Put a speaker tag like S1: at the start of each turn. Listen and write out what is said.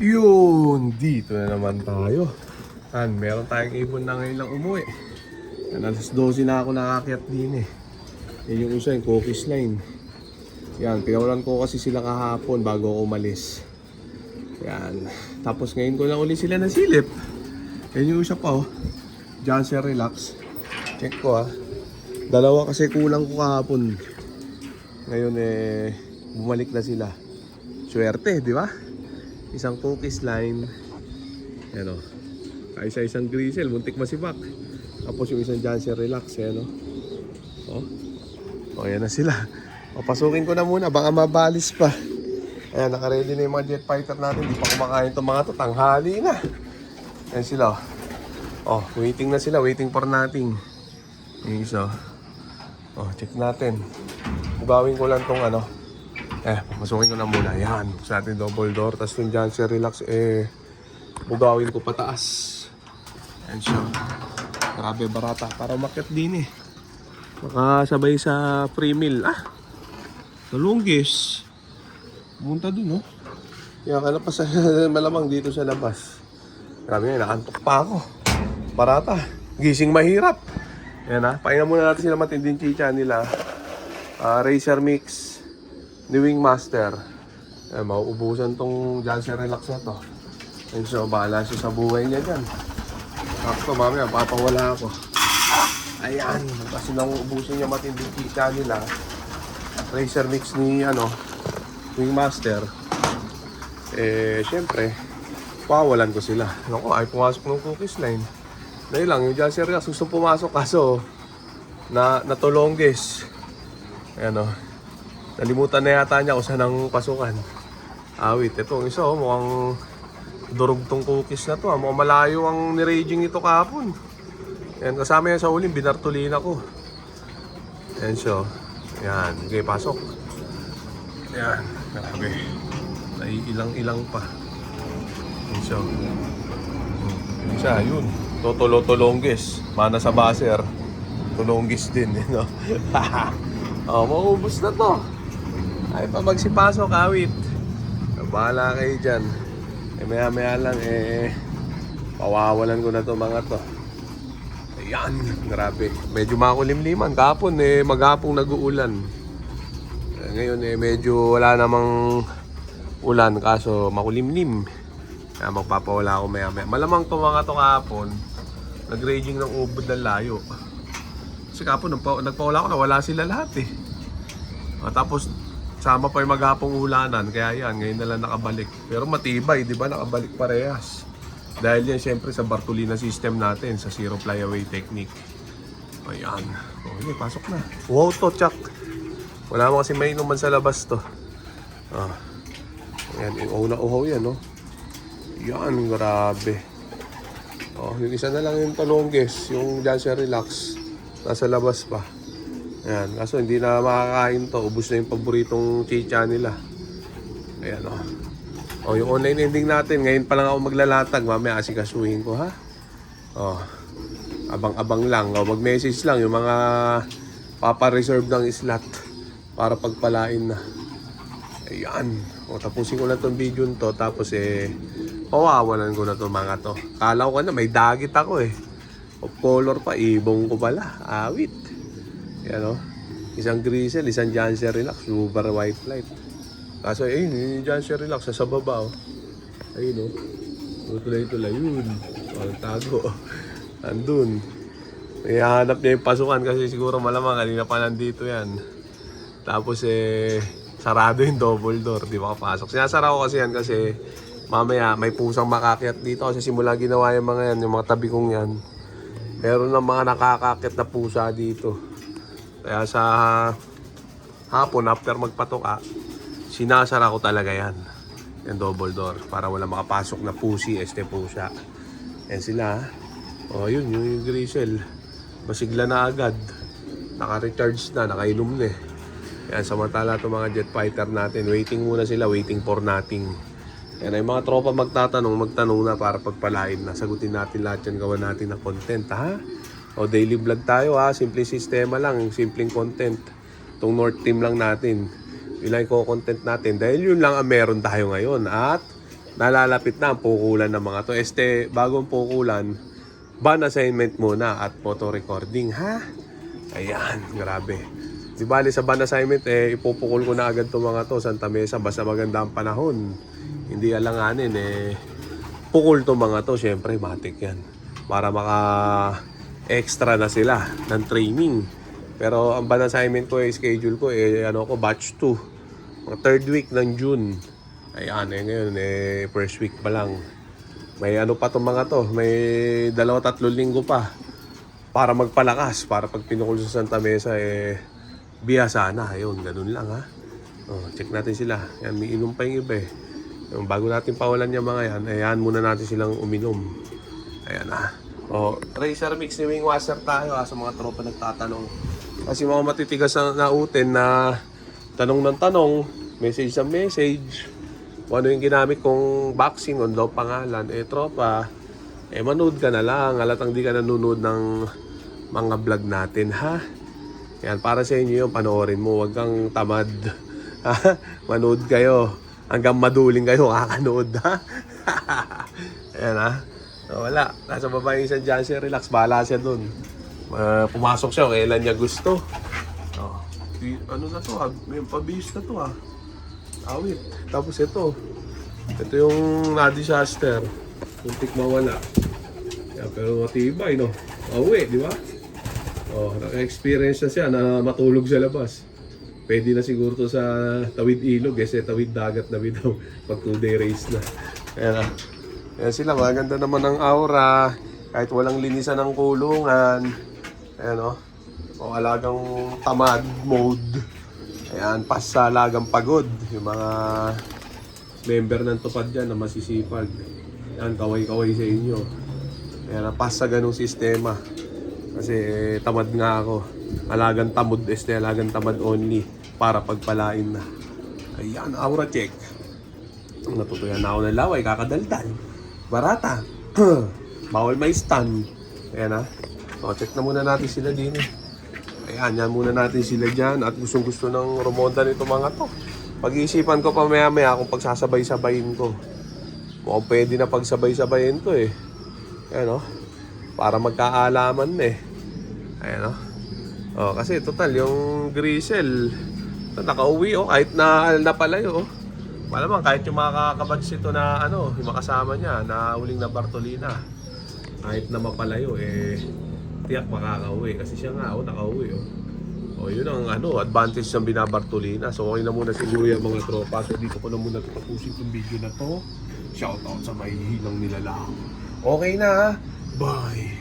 S1: Yun, dito na naman tayo. Meron tayong ibon na ngayon lang umuwi. Alas 12 na ako nakakyat din eh. Yan yung isa, yung cookies line. Yan, pinawalan ko kasi sila kahapon bago ako umalis. Yan, tapos ngayon ko lang uli sila nasilip. Yan yung isa pa oh, Janssen Relax. Check ko ah. Dalawa kasi kulang ko kahapon. Ngayon eh, bumalik na sila. Swerte, di ba? Isang cookies line. Yan o. Kaisa-isang grisel, muntik masibak. Tapos yung isang Janssen Relax. Yan o. O, yan na sila. O, pasukin ko na muna, baka mabalis pa. Ayan, nakaready na yung mga jet fighter natin. Di pa kumakain itong mga to, tanghali na. Ayan sila o. Waiting na sila, waiting for nothing. Yung isa o, check natin. Bugawin ko lang tong ano. Pasukin ko na muna. Yan, sa ating double door. Tapos yung Janssen Relax, bugawin ko pataas. Yan siya. Grabe barata. Para umakyat din eh. Makasabay sa free meal. Nalunggis. Punta dun oh. Yan, kala pa sa malamang dito sa labas. Grabe nga, nakantok pa ako. Barata. Gising mahirap. Yan ha. Pahinga muna natin sila matinding chicha nila. Racer Mix ni Wingmaster. Mauubusan tong Janssen Relax na to. And so, bahala siya sa buhay niya dyan. Ako, mamaya, papawala ako. Ayan, kasi nang ubusin niya matinding kita nila. Racer Mix ni, Wingmaster. Siyempre, pawalan ko sila. Ako, ay pumasok ng cookies line. Dahil lang, yung Janssen Relax gusto pumasok kaso natulonggis. Ayan o. Nalimutan na yata niya kung saan ang pasukan. Wait, ito isa oh, mukhang durog tong cookies na to. Mukhang malayo ang niraging ito kahapon. Yan, kasama yan sa uling, binartulina ko. Yan siya. Yan, okay, pasok. Yan, grabe. Naiilang-ilang pa. Yan siya. Yan siya, yun. Totolo-tolonggis. Mana sa baser. Tulonggis din, you know? Maubos na to. Ay pa magsipasok, awit. Bahala kayo dyan. Maya-maya lang pawawalan ko na to mga to. Ayan, grabe. Medyo makulimliman. Kahapon maghapong nag-uulan. Ngayon medyo wala namang ulan kaso makulimlim. Kaya magpapawala ako maya-maya. Malamang to mga to kahapon nag-raging ng ubod ng layo. Kasi kahapon nagpawala ko na wala sila lahat eh. Tapos sama pa yung maghapong ulanan. Kaya yan, ngayon na lang nakabalik. Pero matibay, di ba? Nakabalik parehas. Dahil yan siyempre sa Bartolina system natin, sa zero flyaway technique. Ayan. Okay, pasok na. Wow to, Chuck. Wala mo kasi may inuman sa labas to. Ayan, yung uhaw yan, no? Yan, grabe. Yung isa na lang yung talongges, yung Janssen Relax. Nasa labas pa. Ayan, kaso hindi na makakain to. Ubus na yung paboritong chicha nila. Ayan o. Yung online ending natin. Ngayon pa lang ako maglalatag. Mamaya asikasuhin ko ha. Abang-abang lang. Mag-message lang yung mga papa-reserve ng slot para pagpalain na. Ayan. Tapusin ko na tong video to. Tapos pawawalan ko na to mga to. Kala ko na may dagit ako of color pa. Ibong ko pala. Awit. Yan o. Isang grisel, isang Janssen Relax, super white light. Kaso yung Janssen Relax sa baba o. Ayun o. Tulay-tulay yun. Tago. Andun. Hanap niya yung pasukan kasi siguro malamang kanina pa nandito yan. Tapos sarado yung double door. Di ba kapasok? Sinasara ko kasi yan kasi mamaya may pusang makakyat dito. Kasi simula ginawa yung mga yan, yung mga tabi kong yan. Meron ng mga nakakakyat na pusa dito. Kaya sa hapon, after magpatoka, sinasara ko talaga yan. Yung double door. Para wala makapasok na pusi, pusa. Yan sila. Yun, yung grisel. Masigla na agad. Naka-recharge na, nakainom na Yan, samantala itong mga jet fighter natin. Waiting muna sila, waiting for nothing. Yan ay mga tropa magtanong na para pagpalain na. Sagutin natin lahat yan, gawa natin na content ha. Daily vlog tayo ha, simple sistema lang, simpleng content. Itong North Team lang natin. Yun lang yung content natin. Dahil yun lang ang meron tayo ngayon. At nalalapit na ang pukulan ng mga to. Bagong pukulan, ban assignment muna at photo recording, ha? Ayan, grabe. Di bali sa ban assignment, ipupukul ko na agad itong mga to, Santa Mesa, basta maganda ang panahon. Hindi alanganin, pukul itong mga to, syempre, matik yan. Para maka-extra na sila ng training. Pero ang ban assignment ko, schedule ko, batch 2. Mga third week ng June. Ayan, ngayon, first week pa lang. May ano pa itong mga to, may 2-3 linggo pa para magpalakas, para pag pinukul sa Santa Mesa, biyasa na. Ayun, ganun lang, ha. Check natin sila. Yan, may inom pa yung iba, Yung bago natin pawalan yung mga yan, ayan muna natin silang uminom. Ayan, ha. Tracer mix ni Wing Washer tayo, sa mga tropa nagtatanong. Kasi mga matitigas na uten na tanong ng tanong, message sa message. Kung ano yung ginamit kong boxing, on daw pangalan, tropa, manood ka na lang. Halatang di ka nanonood ng mga vlog natin, ha? Yan, para sa inyo yung panoorin mo. Huwag kang tamad. Manood kayo. Hanggang maduling kayo, kakanood, ha? Ayan, ha? Wala. Nasa baba yung isang dyan siya, relax. Bahala siya dun. Pumasok siya, kailan niya gusto. Ano na to, ha? May pabihis na to, ha? Awit. Tapos ito yung na-disaster. Muntik mawala. Pero matibay, no? Awi, di ba? Naka-experience na siya na matulog sa labas. Pwede na siguro to sa tawid ilog, tawid dagat na bitaw. Pag 2-day race na. Ayan sila, maganda naman ang aura. Kahit walang linisan ng kulungan. Ayan, alagang tamad mode. Ayan, pas sa lagang pagod. Yung mga member ng tupad dyan na masisipag. Ayan, kaway-kaway sa inyo. Ayan, pas sa ganung sistema. Kasi tamad nga ako. Alagang tamad, alagang tamad only. Para pagpalain na. Ayan, aura check. Natutuyan na ako ng laway, kakadaldal. Barata. Bawal may stand. Ayan, ha. Check na muna natin sila din, Ayan, yan muna natin sila dyan. At gustong-gusto ng rumonda nito mga to. Pag-iisipan ko pa maya-maya kung pagsasabay-sabayin ko. Mukhang pwede na pagsabay-sabayin to, Ayan, para magkaalaman na, Ayan, kasi total, yung Grisel, nakauwi, kahit na napalayo, Malamang kahit yung mga kakabats ito na, yung makasama niya, na uling na Bartolina, kahit na mapalayo, tiyak makakauwi kasi siya nga nakauwi yun ang advantage ng binabartolina. So okay na muna siguro yung mga tropa. So dito ko na muna tapusin yung video na to. Shoutout sa may hilang nilalang. Okay na, bye.